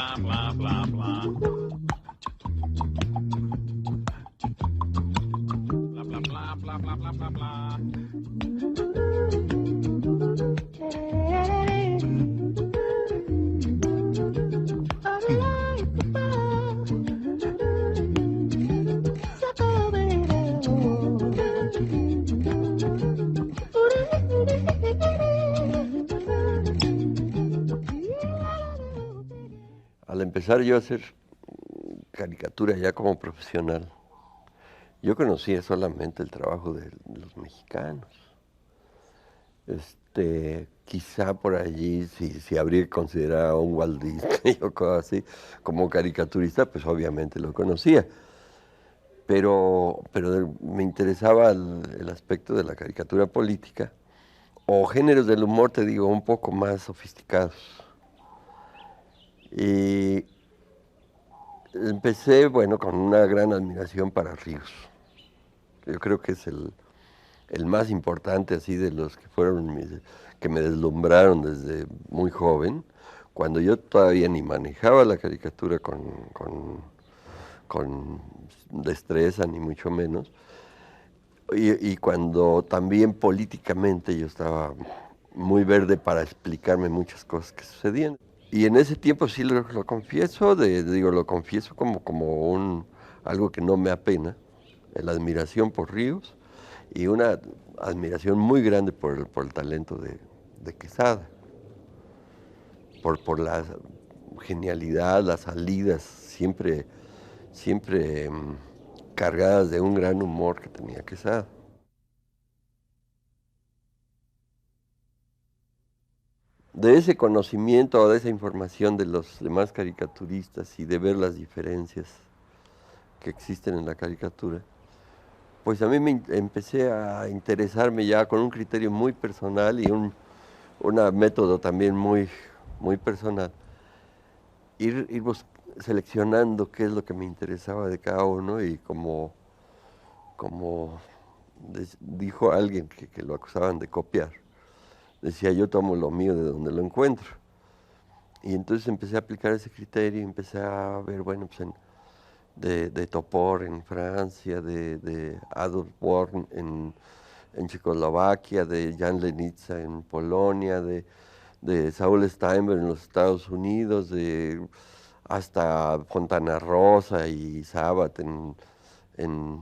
bla, bla, bla, bla. Bla, bla, bla, bla, bla, bla, bla, bla. Al empezar yo a hacer caricatura ya como profesional, yo conocía solamente el trabajo de los mexicanos. Quizá por allí, si habría que considerar a un Walt Disney o cosas así, como caricaturista, pues obviamente lo conocía. Pero me interesaba el aspecto de la caricatura política o géneros del humor, te digo, un poco más sofisticados. Y empecé, bueno, con una gran admiración para Ríos. Yo creo que es el más importante así de los que fueron que me deslumbraron desde muy joven, cuando yo todavía ni manejaba la caricatura con destreza, ni mucho menos, y cuando también políticamente yo estaba muy verde para explicarme muchas cosas que sucedían. Y en ese tiempo sí lo confieso, digo, lo confieso como algo que no me apena, la admiración por Ríos y una admiración muy grande por el talento de Quesada, por la genialidad, las salidas, siempre cargadas de un gran humor que tenía Quesada. De ese conocimiento o de esa información de los demás caricaturistas y de ver las diferencias que existen en la caricatura, pues a mí empecé a interesarme ya con un criterio muy personal y un método también muy personal. Ir seleccionando qué es lo que me interesaba de cada uno y como dijo alguien que lo acusaban de copiar, decía yo tomo lo mío de donde lo encuentro. Y entonces empecé a aplicar ese criterio y empecé a ver, bueno, pues de Topor en Francia, de Adolf Born en Checoslovaquia, de Jan Lenitza en Polonia, de Saúl Steinberg en los Estados Unidos, hasta Fontana Rosa y Sabat en, en-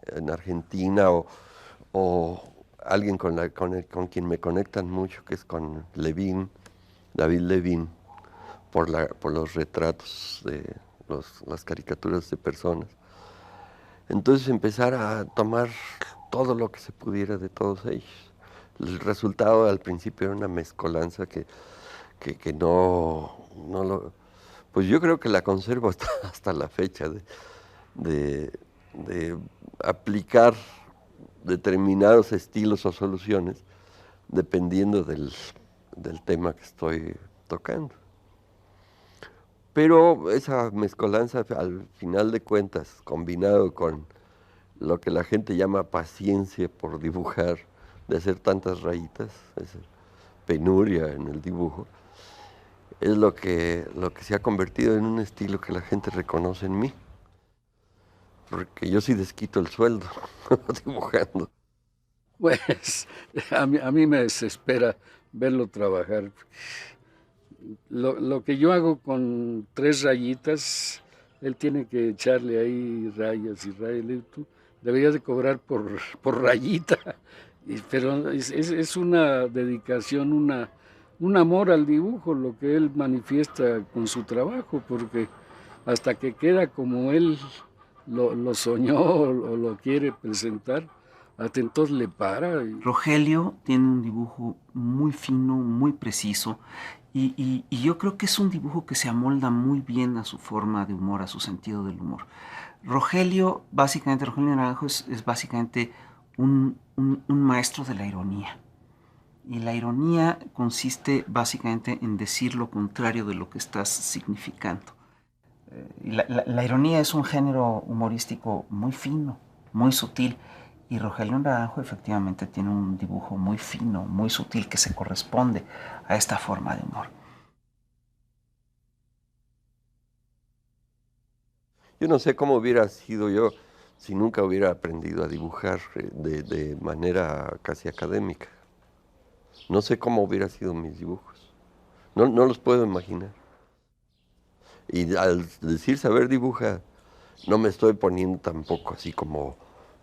en Argentina, o alguien con quien me conectan mucho, que es con Levin, David Levin, por los retratos de las caricaturas de personas. Entonces empezar a tomar todo lo que se pudiera de todos ellos. El resultado al principio era una mezcolanza que no lo... Pues yo creo que la conservo hasta la fecha de, de aplicar determinados estilos o soluciones dependiendo del tema que estoy tocando. Pero esa mezcolanza, al final de cuentas, combinado con lo que la gente llama paciencia por dibujar, de hacer tantas rayitas, esa penuria en el dibujo, es lo que se ha convertido en un estilo que la gente reconoce en mí. Porque yo sí desquito el sueldo dibujando. Pues a mí me desespera verlo trabajar. Lo que yo hago con 3 rayitas, él tiene que echarle ahí rayas y rayas. Le digo, tú deberías de cobrar por rayita. Pero es una dedicación, un amor al dibujo, lo que él manifiesta con su trabajo, porque hasta que queda como él lo soñó o lo quiere presentar, hasta entonces le para. Rogelio tiene un dibujo muy fino, muy preciso, y yo creo que es un dibujo que se amolda muy bien a su forma de humor, a su sentido del humor. Rogelio Naranjo es básicamente un maestro de la ironía. Y la ironía consiste básicamente en decir lo contrario de lo que estás significando. La ironía es un género humorístico muy fino, muy sutil, y Rogelio Naranjo efectivamente tiene un dibujo muy fino, muy sutil, que se corresponde a esta forma de humor. Yo no sé cómo hubiera sido yo si nunca hubiera aprendido a dibujar de manera casi académica. No sé cómo hubieran sido mis dibujos. No los puedo imaginar. Y al decir saber dibujar, no me estoy poniendo tampoco así como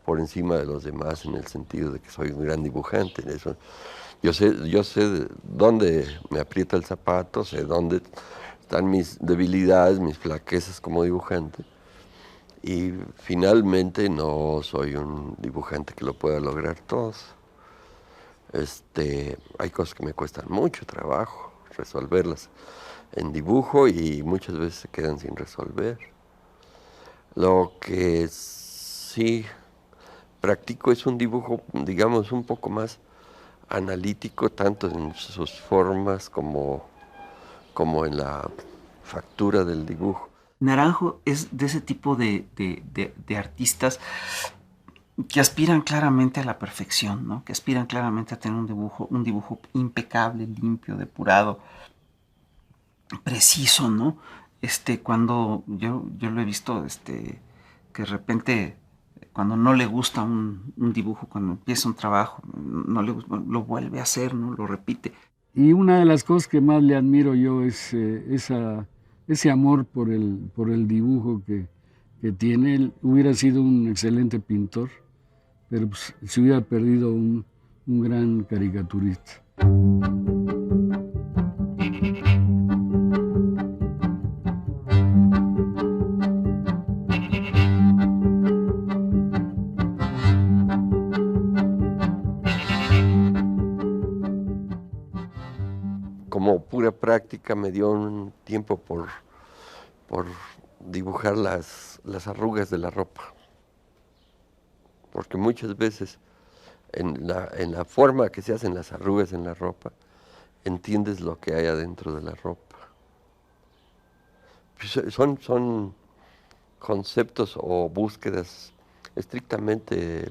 por encima de los demás en el sentido de que soy un gran dibujante. Eso, yo sé dónde me aprieta el zapato, sé dónde están mis debilidades, mis flaquezas como dibujante. Y finalmente no soy un dibujante que lo pueda lograr todo. Hay cosas que me cuestan mucho trabajo resolverlas en dibujo y muchas veces se quedan sin resolver. Lo que sí practico es un dibujo, digamos, un poco más analítico, tanto en sus formas como en la factura del dibujo. Naranjo es de ese tipo de artistas que aspiran claramente a la perfección, ¿no? Que aspiran claramente a tener un dibujo impecable, limpio, depurado, preciso, ¿no? Cuando yo lo he visto, que de repente, cuando no le gusta un dibujo, cuando empieza un trabajo, no le gusta, lo vuelve a hacer, ¿no? Lo repite. Y una de las cosas que más le admiro yo es ese amor por el dibujo que tiene. Él hubiera sido un excelente pintor, pero pues, se hubiera perdido un gran caricaturista. Como pura práctica me dio un tiempo por dibujar las arrugas de la ropa. Porque muchas veces en la forma que se hacen las arrugas en la ropa, entiendes lo que hay adentro de la ropa. Pues son conceptos o búsquedas estrictamente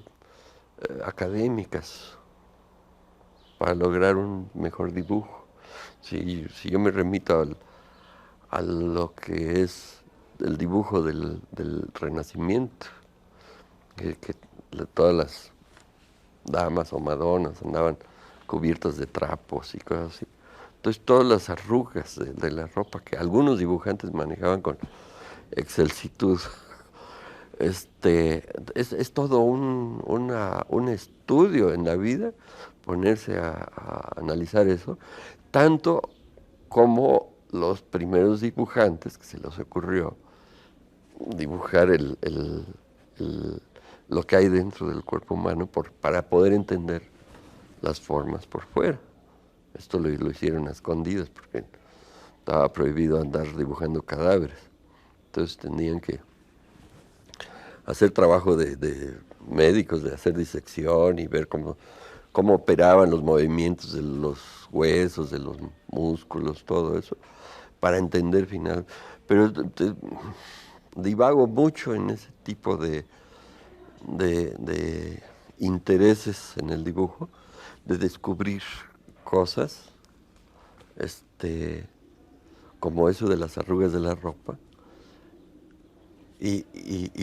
académicas para lograr un mejor dibujo. Si yo me remito a lo que es el dibujo del Renacimiento, que todas las damas o madonas andaban cubiertas de trapos y cosas así. Entonces todas las arrugas de la ropa que algunos dibujantes manejaban con excelsitud, es todo un estudio en la vida, ponerse a analizar eso, tanto como los primeros dibujantes que se les ocurrió dibujar lo que hay dentro del cuerpo humano para poder entender las formas por fuera. Esto lo hicieron a escondidas porque estaba prohibido andar dibujando cadáveres. Entonces tenían que hacer trabajo de médicos, de hacer disección y ver cómo operaban los movimientos de los huesos, de los músculos, todo eso, para entender final. Pero divago mucho en ese tipo de intereses en el dibujo, de descubrir cosas, como eso de las arrugas de la ropa, y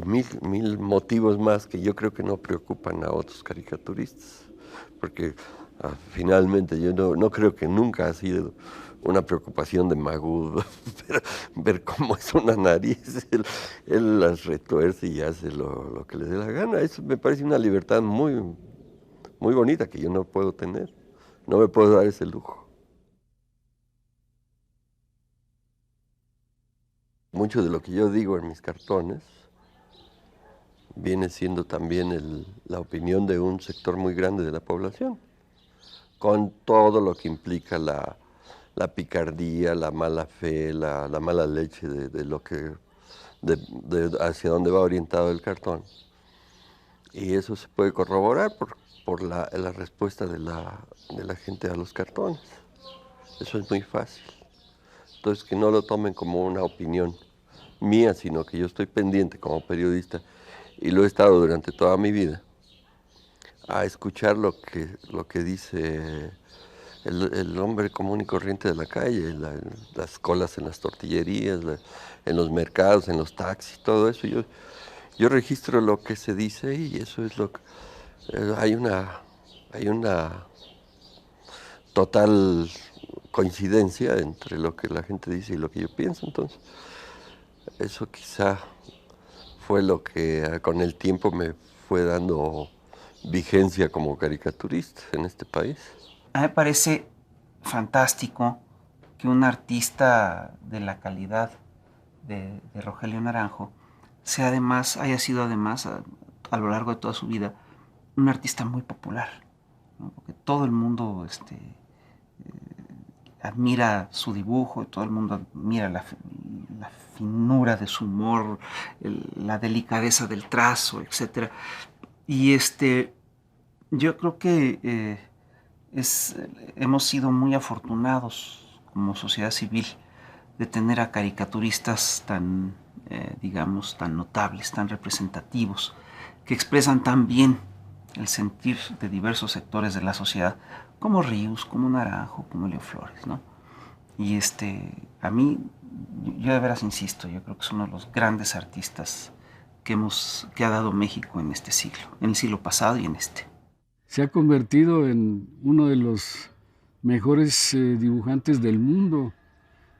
mil motivos más que yo creo que no preocupan a otros caricaturistas, porque finalmente yo no creo que nunca ha sido una preocupación de Magoo ver cómo es una nariz, él las retuerce y hace lo que le dé la gana. Eso me parece una libertad muy, muy bonita que yo no puedo tener, no me puedo dar ese lujo. Mucho de lo que yo digo en mis cartones viene siendo también la opinión de un sector muy grande de la población, con todo lo que implica la picardía, la mala fe, la mala leche de lo que hacia dónde va orientado el cartón. Y eso se puede corroborar por la respuesta de la gente a los cartones. Eso es muy fácil. Entonces, que no lo tomen como una opinión mía, sino que yo estoy pendiente como periodista, y lo he estado durante toda mi vida, a escuchar lo que dice el hombre común y corriente de la calle, las colas en las tortillerías, en los mercados, en los taxis, todo eso. Yo registro lo que se dice y eso es lo que... hay una total coincidencia entre lo que la gente dice y lo que yo pienso, entonces eso quizá fue lo que con el tiempo me fue dando vigencia como caricaturista en este país. A mí me parece fantástico que un artista de la calidad de Rogelio Naranjo haya sido además a lo largo de toda su vida un artista muy popular, ¿no? Porque todo el mundo admira su dibujo, y todo el mundo admira la finura de su humor, la delicadeza del trazo, etc. Y yo creo que hemos sido muy afortunados como sociedad civil de tener a caricaturistas tan, digamos, tan notables, tan representativos, que expresan tan bien el sentir de diversos sectores de la sociedad, como Ríos, como Naranjo, como Elio Flores, ¿no? Y a mí, yo de veras insisto, yo creo que es uno de los grandes artistas que ha dado México en este siglo, en el siglo pasado y en este. Se ha convertido en uno de los mejores dibujantes del mundo.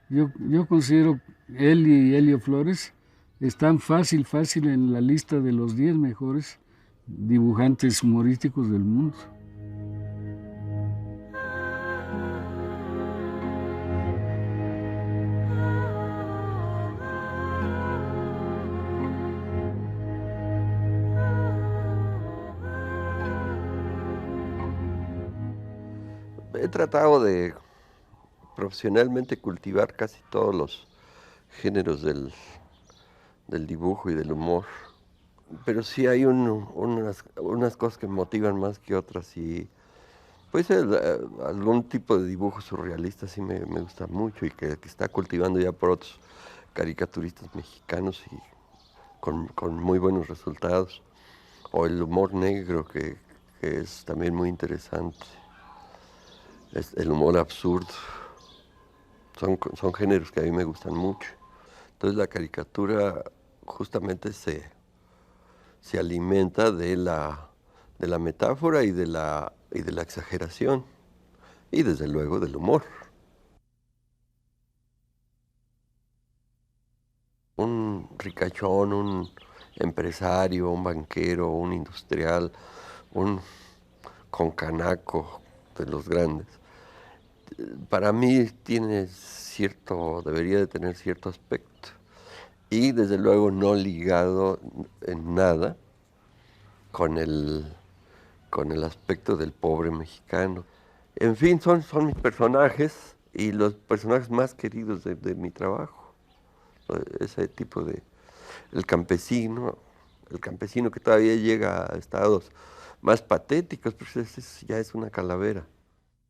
Yo considero él y Elio Flores están fácil en la lista de los 10 mejores dibujantes humorísticos del mundo. He tratado de profesionalmente cultivar casi todos los géneros del dibujo y del humor, pero sí hay unas cosas que me motivan más que otras y pues algún tipo de dibujo surrealista sí me gusta mucho y que está cultivando ya por otros caricaturistas mexicanos y con muy buenos resultados, o el humor negro que es también muy interesante. El humor absurdo, son géneros que a mí me gustan mucho. Entonces la caricatura justamente se alimenta de la metáfora y de la exageración, y desde luego del humor. Un ricachón, un empresario, un banquero, un industrial, un concanaco de los grandes, para mí debería de tener cierto aspecto y desde luego no ligado en nada con el aspecto del pobre mexicano. En fin, son mis personajes y los personajes más queridos de mi trabajo. Ese tipo el campesino que todavía llega a estados más patéticos, pues ya es una calavera.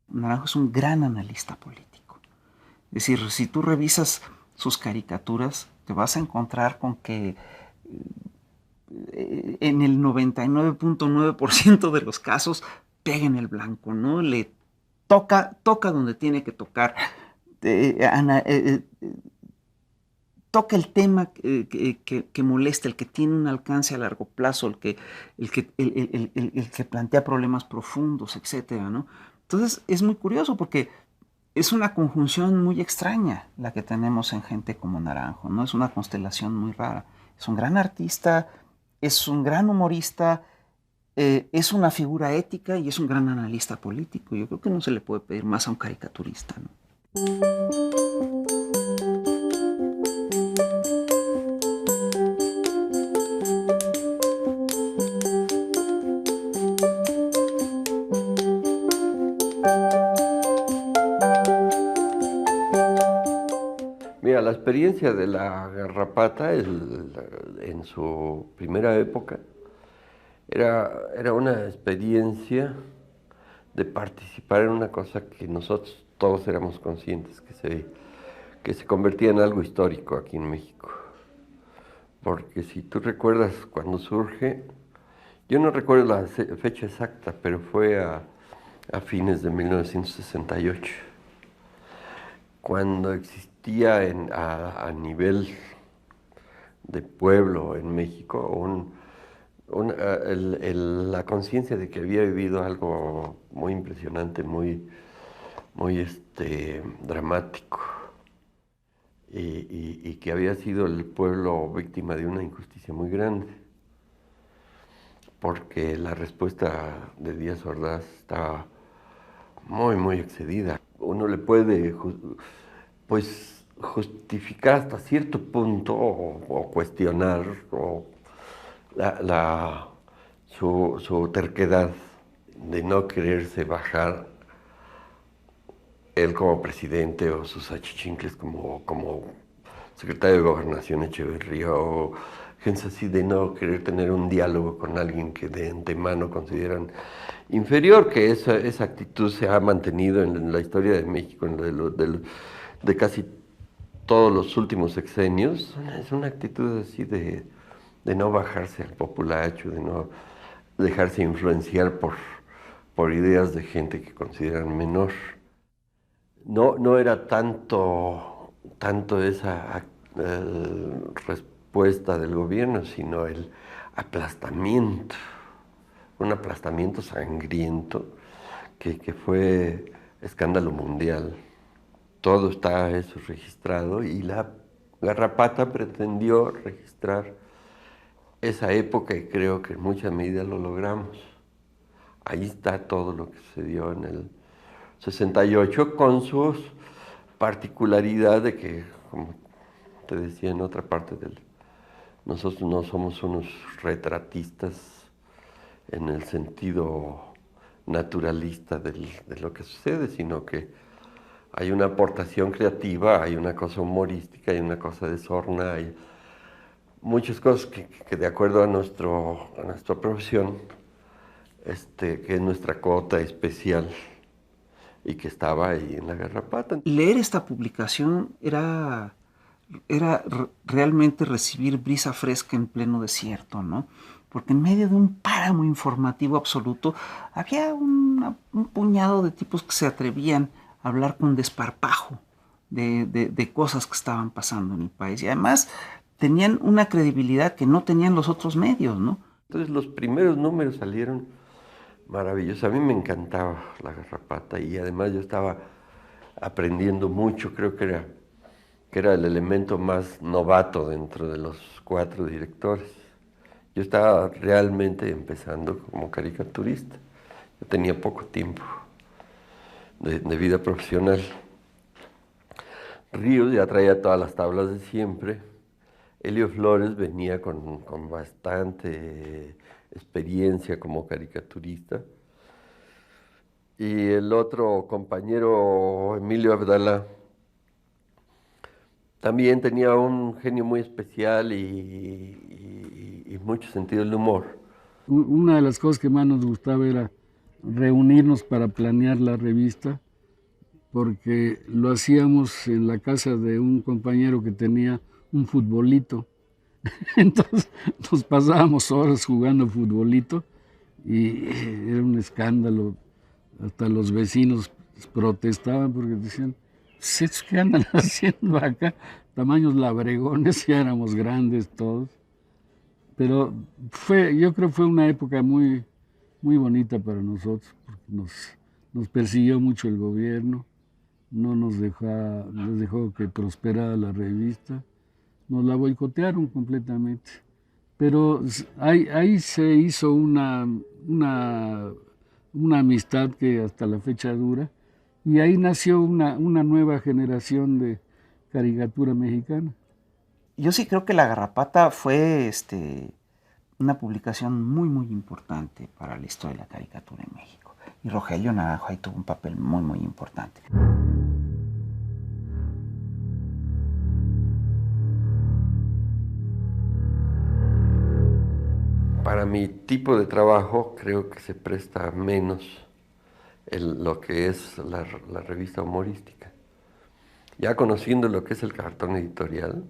Naranjo es un gran analista político. Es decir, si tú revisas sus caricaturas, te vas a encontrar con que en el 99.9% de los casos pega en el blanco, ¿no? Le toca donde tiene que tocar. Toca el tema que molesta, el que tiene un alcance a largo plazo, el que plantea problemas profundos, etcétera, ¿no? Entonces es muy curioso porque es una conjunción muy extraña la que tenemos en gente como Naranjo, ¿no? Es una constelación muy rara. Es un gran artista, es un gran humorista, es una figura ética y es un gran analista político. Yo creo que no se le puede pedir más a un caricaturista, ¿no? Mira, la experiencia de la Garrapata en su primera época era una experiencia de participar en una cosa que nosotros todos éramos conscientes que se convertía en algo histórico aquí en México. Porque si tú recuerdas cuando surge, yo no recuerdo la fecha exacta, pero fue a fines de 1968, cuando existía a nivel de pueblo en México la conciencia de que había vivido algo muy impresionante, muy dramático, y que había sido el pueblo víctima de una injusticia muy grande, porque la respuesta de Díaz Ordaz estaba muy excedida. Uno le puede pues justificar hasta cierto punto o cuestionar su terquedad de no quererse bajar él como presidente o sus achichincles como secretario de Gobernación Echeverría o gente así, de no querer tener un diálogo con alguien que de antemano consideran inferior, que esa actitud se ha mantenido en la historia de México, de casi todos los últimos sexenios. Es una actitud así de no bajarse al populacho, de no dejarse influenciar por ideas de gente que consideran menor. No era tanto esa respuesta del gobierno, sino el aplastamiento, un aplastamiento sangriento que fue escándalo mundial. Todo está eso registrado, y la Garrapata pretendió registrar esa época, y creo que en mucha medida lo logramos. Ahí está todo lo que sucedió en el 68, con sus particularidad de que, como te decía en otra parte nosotros no somos unos retratistas en el sentido naturalista de lo que sucede, sino que hay una aportación creativa, hay una cosa humorística, hay una cosa de sorna, hay muchas cosas que de acuerdo a nuestra profesión, que es nuestra cuota especial, y que estaba ahí en la Garrapata. Leer esta publicación era realmente recibir brisa fresca en pleno desierto, ¿no? Porque en medio de un páramo informativo absoluto había un puñado de tipos que se atrevían a hablar con desparpajo de cosas que estaban pasando en el país, y además tenían una credibilidad que no tenían los otros medios, ¿no? Entonces los primeros números salieron maravillosos. A mí me encantaba la Garrapata, y además yo estaba aprendiendo mucho. Creo que era el elemento más novato dentro de los 4 directores. Yo estaba realmente empezando como caricaturista. Yo tenía poco tiempo de vida profesional. Ríos ya traía todas las tablas de siempre. Elio Flores venía con bastante experiencia como caricaturista. Y el otro compañero, Emilio Abdala, también tenía un genio muy especial y mucho sentido del humor. Una de las cosas que más nos gustaba era reunirnos para planear la revista, porque lo hacíamos en la casa de un compañero que tenía un futbolito. Entonces nos pasábamos horas jugando futbolito, y era un escándalo. Hasta los vecinos protestaban porque decían: ¿qué andan haciendo acá? Tamaños labregones, ya éramos grandes todos. Pero yo creo que fue una época muy bonita para nosotros, porque nos persiguió mucho el gobierno, no nos dejó que prosperara la revista, nos la boicotearon completamente. Pero ahí se hizo una amistad que hasta la fecha dura, y ahí nació una nueva generación de caricatura mexicana. Yo sí creo que La Garrapata fue una publicación muy importante para la historia de la caricatura en México. Y Rogelio Naranjo ahí tuvo un papel muy importante. Para mi tipo de trabajo creo que se presta menos lo que es la revista humorística. Ya conociendo lo que es el cartón editorial,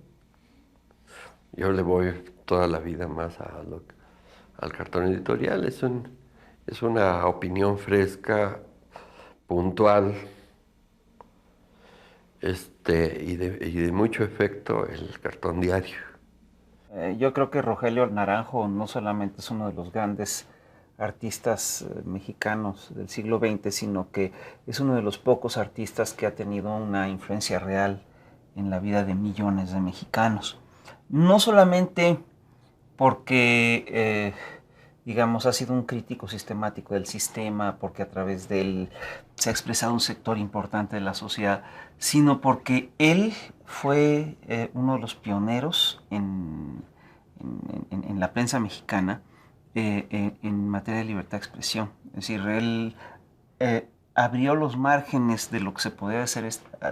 yo le voy toda la vida más al cartón editorial. Es una opinión fresca, puntual, y de mucho efecto el cartón diario. Yo creo que Rogelio Naranjo no solamente es uno de los grandes artistas mexicanos del siglo XX, sino que es uno de los pocos artistas que ha tenido una influencia real en la vida de millones de mexicanos. No solamente porque, digamos, ha sido un crítico sistemático del sistema, porque a través de él se ha expresado un sector importante de la sociedad, sino porque él fue uno de los pioneros en la prensa mexicana en materia de libertad de expresión. Es decir, él abrió los márgenes de lo que se podía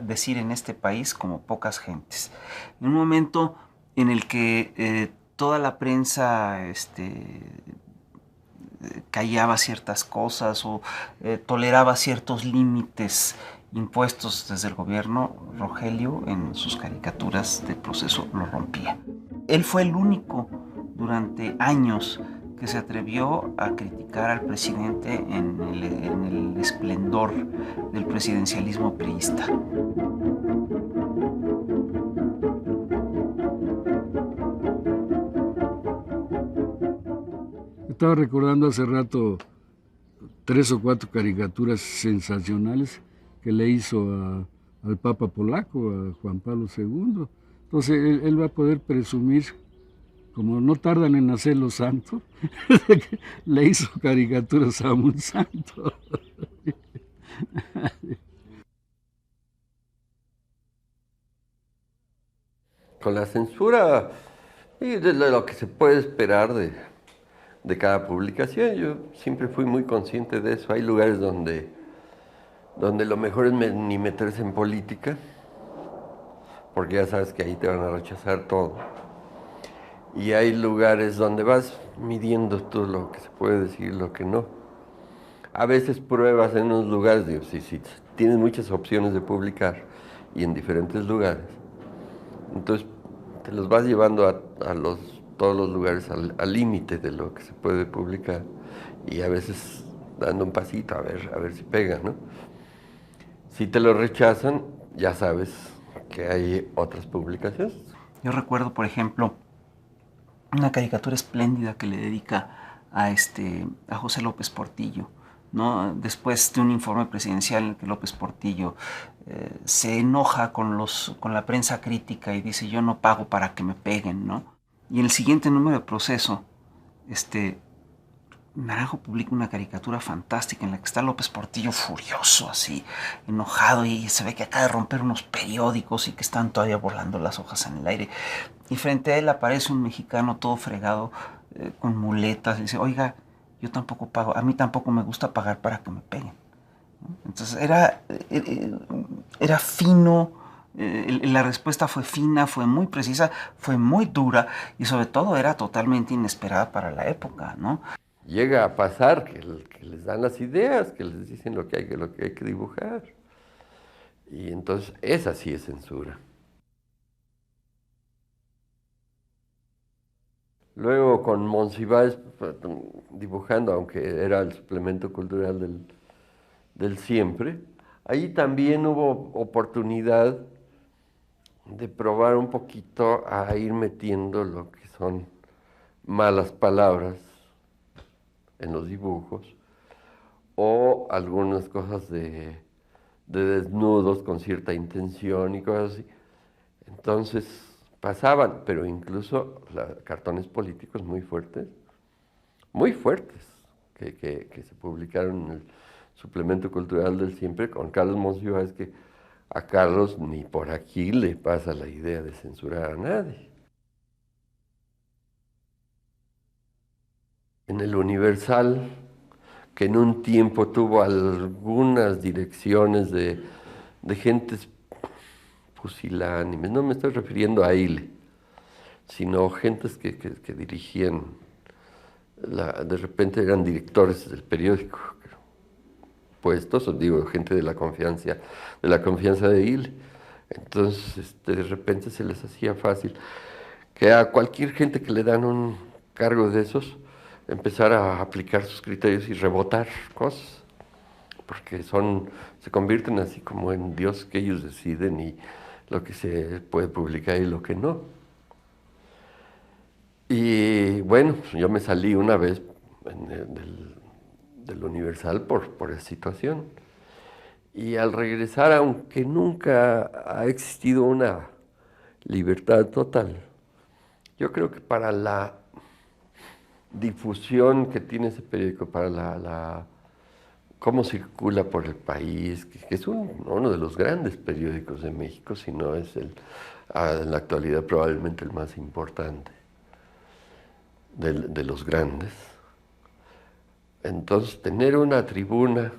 decir en este país como pocas gentes. En un momento en el que toda la prensa callaba ciertas cosas o toleraba ciertos límites impuestos desde el gobierno, Rogelio en sus caricaturas de Proceso lo rompía. Él fue el único durante años que se atrevió a criticar al presidente en el esplendor del presidencialismo priista. Estaba recordando hace rato 3 o 4 caricaturas sensacionales que le hizo al Papa polaco, a Juan Pablo II. Entonces él va a poder presumir, como no tardan en nacer los santos, le hizo caricaturas a un santo. Con la censura, y de lo que se puede esperar de cada publicación, yo siempre fui muy consciente de eso. Hay lugares donde lo mejor es ni meterse en política, porque ya sabes que ahí te van a rechazar todo. Y hay lugares donde vas midiendo todo lo que se puede decir y lo que no. A veces pruebas en unos lugares, digo, si tienes muchas opciones de publicar y en diferentes lugares, entonces te los vas llevando a todos los lugares al límite de lo que se puede publicar y a veces dando un pasito a ver si pega, ¿no? Si te lo rechazan, ya sabes que hay otras publicaciones. Yo recuerdo, por ejemplo, una caricatura espléndida que le dedica a José López Portillo, ¿no? Después de un informe presidencial en el que López Portillo se enoja con la prensa crítica y dice: yo no pago para que me peguen, ¿no? Y en el siguiente número de Proceso, Naranjo publica una caricatura fantástica en la que está López Portillo furioso, así, enojado, y se ve que acaba de romper unos periódicos y que están todavía volando las hojas en el aire. Y frente a él aparece un mexicano todo fregado, con muletas, y dice: oiga, yo tampoco pago, a mí tampoco me gusta pagar para que me peguen. Entonces era fino, la respuesta fue fina, fue muy precisa, fue muy dura y sobre todo era totalmente inesperada para la época, ¿no? Llega a pasar que les dan las ideas, que les dicen lo que hay que dibujar. Y entonces esa sí es censura. Luego con Monsiváis dibujando, aunque era el suplemento cultural del Siempre, ahí también hubo oportunidad de probar un poquito a ir metiendo lo que son malas palabras en los dibujos o algunas cosas de desnudos con cierta intención y cosas así. Entonces pasaban, pero incluso cartones políticos muy fuertes, que se publicaron en el suplemento cultural del Siempre con Carlos Monsiváis, que a Carlos ni por aquí le pasa la idea de censurar a nadie. En el Universal, que en un tiempo tuvo algunas direcciones de gentes pusilánimes, no me estoy refiriendo a Ile, sino gentes que dirigían, de repente eran directores del periódico, puestos, os digo, gente de la confianza de Ile. Entonces, de repente se les hacía fácil que a cualquier gente que le dan un cargo de esos, empezar a aplicar sus criterios y rebotar cosas. porque se convierten así como en Dios, que ellos deciden y lo que se puede publicar y lo que no. Y bueno, yo me salí una vez del Universal por esa situación. Y al regresar, aunque nunca ha existido una libertad total, yo creo que para la difusión que tiene ese periódico, para cómo circula por el país, que es uno de los grandes periódicos de México, si no es en la actualidad probablemente el más importante de los grandes. Entonces, tener una tribuna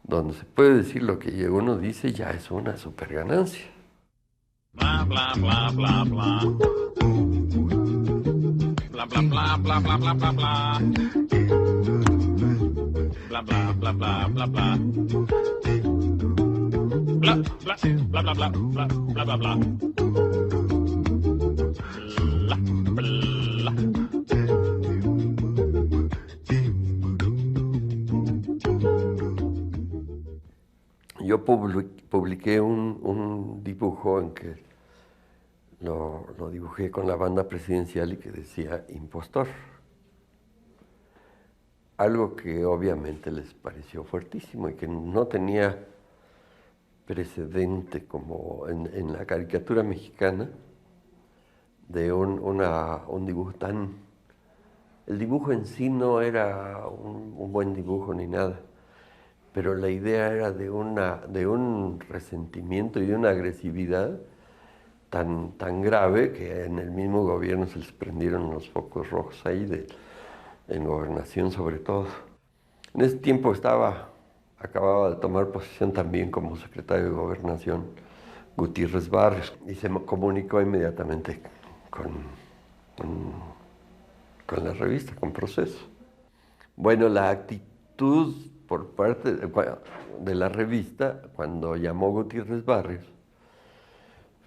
donde se puede decir lo que uno dice ya es una super ganancia. Bla, bla, bla, bla, bla. Bla, bla, bla, bla, bla, bla, bla, bla. Bla, bla, bla, bla, bla, bla. Bla, bla, bla, bla, bla, bla, bla, bla, bla. Bla, bla. Yo publiqué un dibujo en que lo dibujé con la banda presidencial y que decía impostor. Algo que obviamente les pareció fuertísimo y que no tenía precedente como en la caricatura mexicana de un dibujo tan... El dibujo en sí no era un buen dibujo ni nada, pero la idea era de un resentimiento y de una agresividad tan grave que en el mismo gobierno se les prendieron los focos rojos ahí, en gobernación sobre todo. En ese tiempo acababa de tomar posesión también como secretario de Gobernación Gutiérrez Barrios y se me comunicó inmediatamente con la revista, con Proceso. Bueno, la actitud por parte de la revista, cuando llamó Gutiérrez Barrios,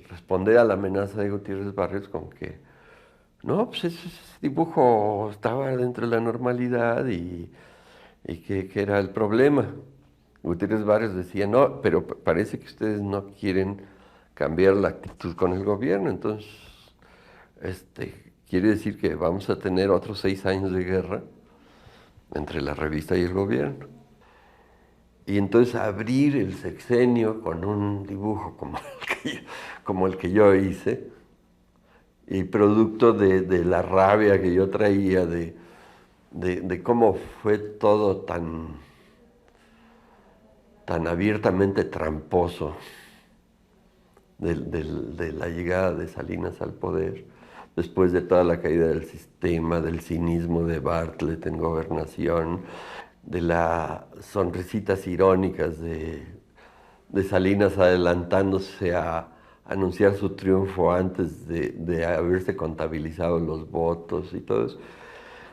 responder a la amenaza de Gutiérrez Barrios con que no, pues ese dibujo estaba dentro de la normalidad y que era el problema. Gutiérrez Barrios decía, no, pero parece que ustedes no quieren cambiar la actitud con el gobierno, entonces quiere decir que vamos a tener otros 6 años de guerra entre la revista y el gobierno. Y entonces abrir el sexenio con un dibujo como el que yo hice, y producto de la rabia que yo traía, de cómo fue todo tan abiertamente tramposo de la llegada de Salinas al poder, después de toda la caída del sistema, del cinismo de Bartlett en gobernación, de las sonrisitas irónicas de Salinas adelantándose a anunciar su triunfo antes de haberse contabilizado los votos y todo eso.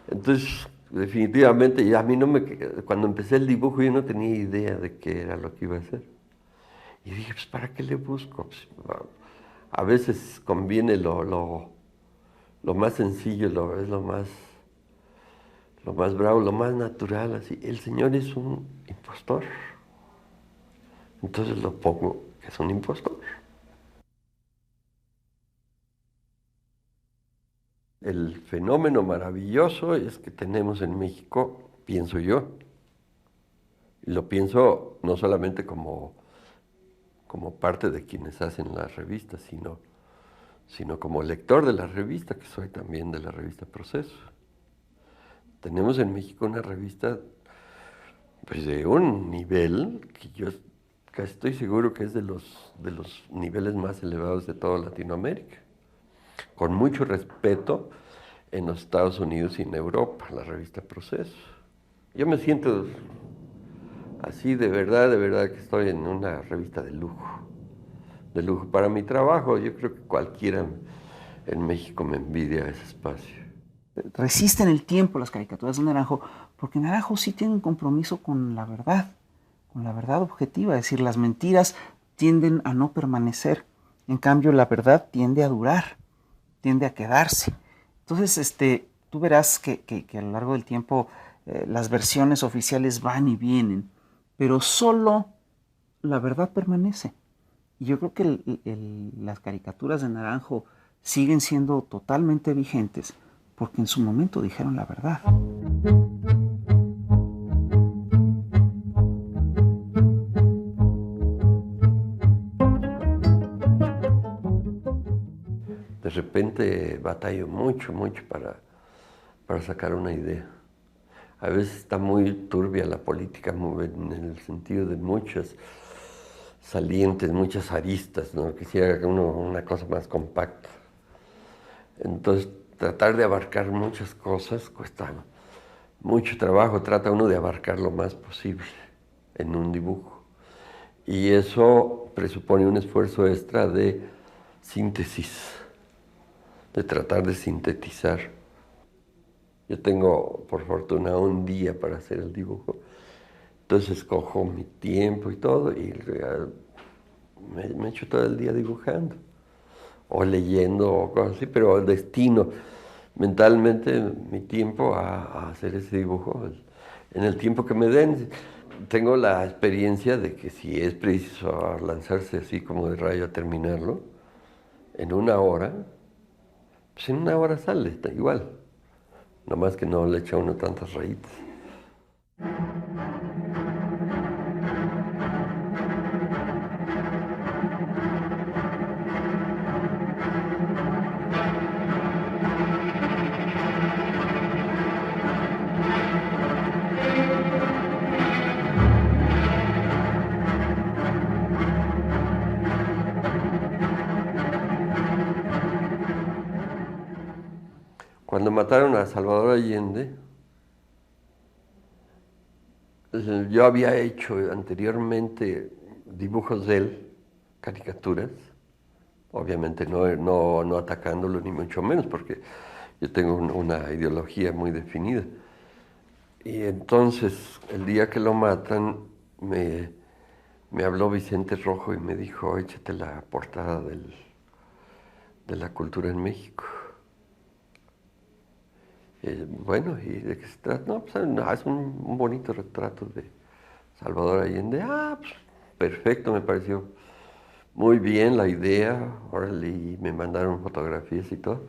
Entonces, definitivamente, y a mí cuando empecé el dibujo yo no tenía idea de qué era lo que iba a hacer. Y dije, pues, ¿para qué le busco? Pues, a veces conviene lo más sencillo, es lo más bravo, lo más natural, así. El señor es un impostor. Entonces lo pongo que es un impostor. El fenómeno maravilloso es que tenemos en México, pienso yo, y lo pienso no solamente como parte de quienes hacen las revistas, sino como lector de la revista, que soy también de la revista Proceso. Tenemos en México una revista pues, de un nivel que yo casi estoy seguro que es de los niveles más elevados de toda Latinoamérica, con mucho respeto en los Estados Unidos y en Europa, la revista Proceso. Yo me siento así de verdad que estoy en una revista de lujo para mi trabajo. Yo creo que cualquiera en México me envidia ese espacio. Resisten el tiempo las caricaturas de Naranjo, porque Naranjo sí tiene un compromiso con la verdad objetiva, es decir, las mentiras tienden a no permanecer, en cambio la verdad tiende a durar, tiende a quedarse. Entonces, tú verás que a lo largo del tiempo las versiones oficiales van y vienen, pero solo la verdad permanece. Y yo creo que las caricaturas de Naranjo siguen siendo totalmente vigentes porque en su momento dijeron la verdad. De repente batallo mucho para sacar una idea. A veces está muy turbia la política en el sentido de muchas salientes, muchas aristas, ¿no? Quisiera uno una cosa más compacta. Entonces, tratar de abarcar muchas cosas cuesta mucho trabajo. Trata uno de abarcar lo más posible en un dibujo. Y eso presupone un esfuerzo extra de síntesis, de tratar de sintetizar. Yo tengo, por fortuna, un día para hacer el dibujo. Entonces escojo mi tiempo y todo y me echo todo el día dibujando o leyendo o cosas así, pero destino mentalmente mi tiempo a hacer ese dibujo en el tiempo que me den. Tengo la experiencia de que si es preciso lanzarse así como de rayo a terminarlo, en una hora, pues en una hora sale, está igual. Nomás que no le echa uno tantas rayitas. Cuando mataron a Salvador Allende, yo había hecho anteriormente dibujos de él, caricaturas, obviamente no atacándolo ni mucho menos, porque yo tengo una ideología muy definida. Y entonces, el día que lo matan, me habló Vicente Rojo y me dijo, échate la portada de La Cultura en México. Bueno, ¿y de qué se trata? No, pues es un bonito retrato de Salvador Allende. Ah, pues perfecto, me pareció muy bien la idea. Órale, y me mandaron fotografías y todo.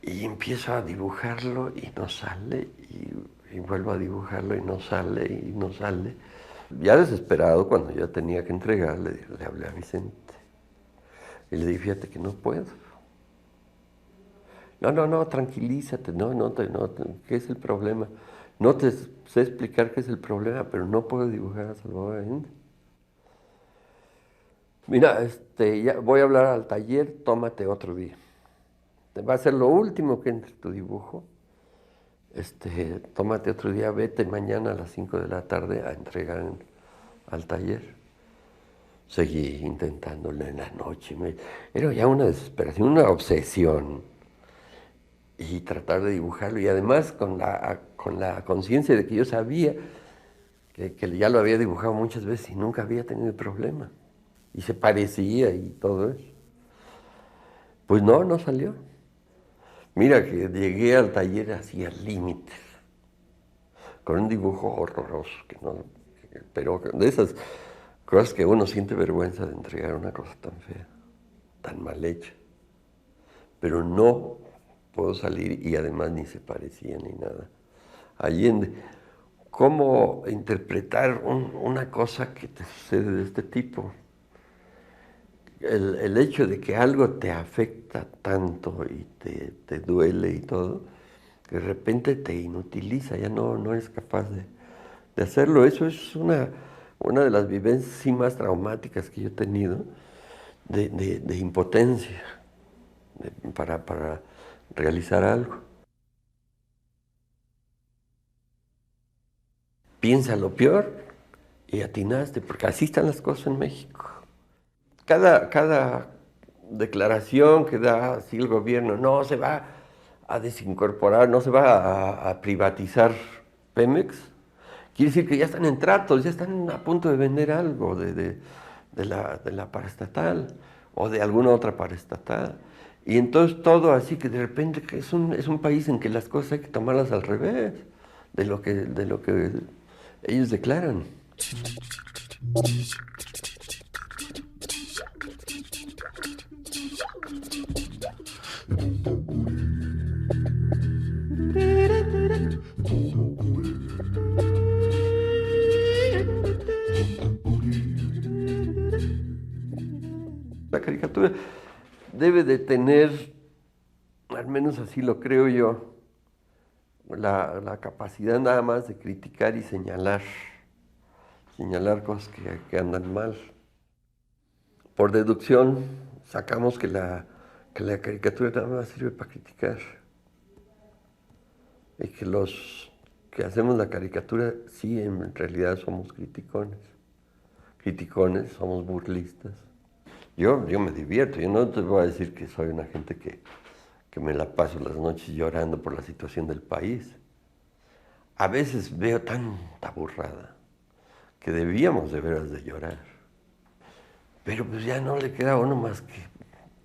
Y empiezo a dibujarlo y no sale, y vuelvo a dibujarlo y no sale, y no sale. Ya desesperado, cuando ya tenía que entregar, le hablé a Vicente. Y le dije, fíjate que no puedo. No, tranquilízate, no, ¿qué es el problema? No te sé explicar qué es el problema, pero no puedo dibujar a Salvador Allende. Mira, ya voy a hablar al taller, tómate otro día. Va a ser lo último que entre tu dibujo. Tómate otro día, vete mañana a las 5 de la tarde a entregar al taller. Seguí intentándolo en la noche. Era ya una desesperación, una obsesión. Y tratar de dibujarlo, y además con la conciencia de que yo sabía que ya lo había dibujado muchas veces y nunca había tenido problema, y se parecía y todo eso. Pues no salió. Mira que llegué al taller así al límite, con un dibujo horroroso, pero de esas cosas que uno siente vergüenza de entregar una cosa tan fea, tan mal hecha, pero no puedo salir, y además ni se parecía ni nada. Allende, ¿cómo interpretar una cosa que te sucede de este tipo? El hecho de que algo te afecta tanto y te duele y todo, que de repente te inutiliza, ya no eres capaz de hacerlo. Eso es una de las vivencias sí más traumáticas que yo he tenido, de impotencia para realizar algo. Piensa lo peor y atinaste, porque así están las cosas en México. Cada declaración que da así el gobierno, no se va a desincorporar, no se va a privatizar Pemex, quiere decir que ya están en tratos, ya están a punto de vender algo de la paraestatal o de alguna otra paraestatal. Y entonces todo así que de repente es un país en que las cosas hay que tomarlas al revés de lo que ellos declaran. La caricatura debe de tener, al menos así lo creo yo, la capacidad nada más de criticar y señalar cosas que andan mal. Por deducción, sacamos que la caricatura nada más sirve para criticar. Y que los que hacemos la caricatura, sí, en realidad somos criticones. Criticones, somos burlistas. Yo me divierto, yo no te voy a decir que soy una gente que me la paso las noches llorando por la situación del país. A veces veo tanta burrada que debíamos de veras de llorar. Pero pues ya no le queda a uno más que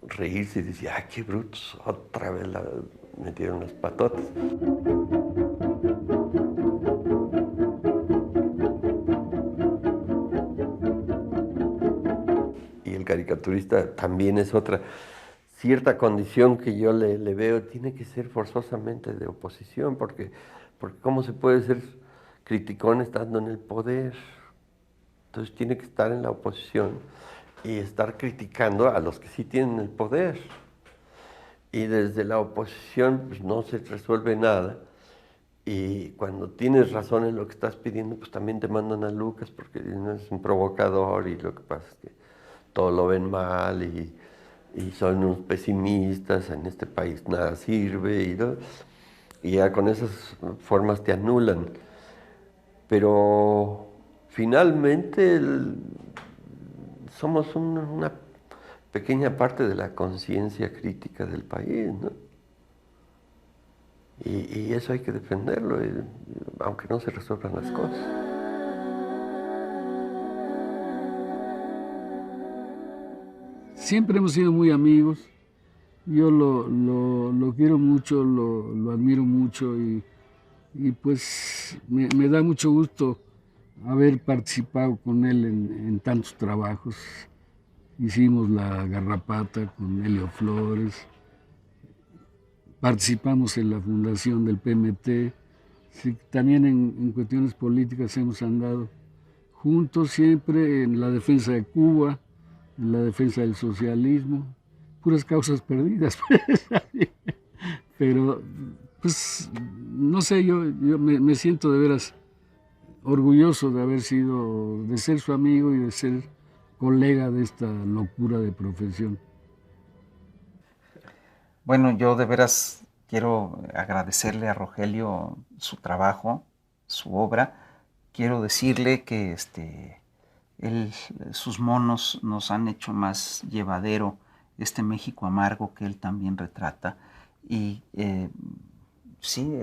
reírse y decir, ¡ay, qué brutos! Otra vez la metieron las patotas. Y el caricaturista también es otra cierta condición que yo le veo, tiene que ser forzosamente de oposición, porque ¿cómo se puede ser criticón estando en el poder? Entonces tiene que estar en la oposición y estar criticando a los que sí tienen el poder. Y desde la oposición pues, no se resuelve nada. Y cuando tienes razón en lo que estás pidiendo, pues también te mandan a Lucas porque es un provocador y lo que pasa es que todo lo ven mal y son unos pesimistas, en este país nada sirve y ya con esas formas te anulan. Pero finalmente somos una pequeña parte de la conciencia crítica del país, ¿no? Y eso hay que defenderlo, aunque no se resuelvan las cosas. Siempre hemos sido muy amigos. Yo lo quiero mucho, lo admiro mucho y pues me da mucho gusto haber participado con él en tantos trabajos. Hicimos La Garrapata con Helio Flores, participamos en la fundación del PMT, sí, también en cuestiones políticas hemos andado juntos siempre en la defensa de Cuba, en la defensa del socialismo, puras causas perdidas. Pero, pues, no sé, yo me siento de veras orgulloso de haber sido, de ser su amigo y de ser colega de esta locura de profesión. Bueno, yo de veras quiero agradecerle a Rogelio su trabajo, su obra. Quiero decirle que sus monos nos han hecho más llevadero este México amargo que él también retrata. Y sí,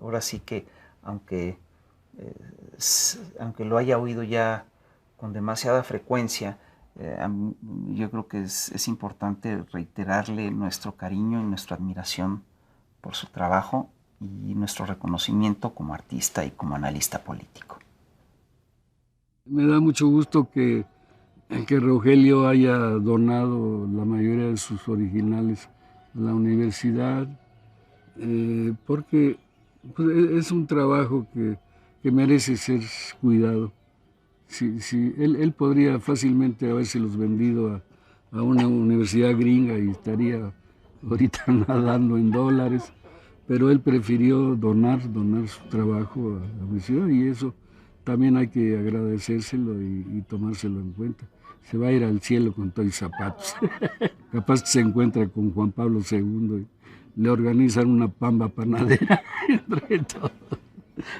ahora sí que, aunque lo haya oído ya con demasiada frecuencia, yo creo que es importante reiterarle nuestro cariño y nuestra admiración por su trabajo y nuestro reconocimiento como artista y como analista político. Me da mucho gusto que Rogelio haya donado la mayoría de sus originales a la universidad, porque pues, es un trabajo que merece ser cuidado. Sí, él podría fácilmente habérselos vendido a una universidad gringa y estaría ahorita nadando en dólares, pero él prefirió donar su trabajo a la universidad y eso también hay que agradecérselo y tomárselo en cuenta. Se va a ir al cielo con todos los zapatos. Capaz que se encuentra con Juan Pablo II y le organizan una pamba panadera entre todos.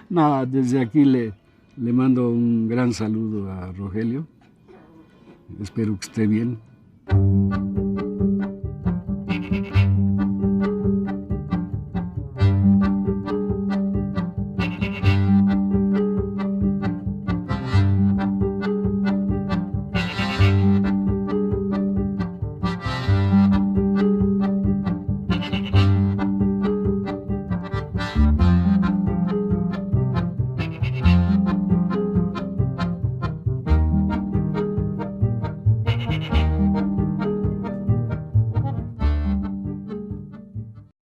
No, desde aquí le mando un gran saludo a Rogelio. Espero que esté bien.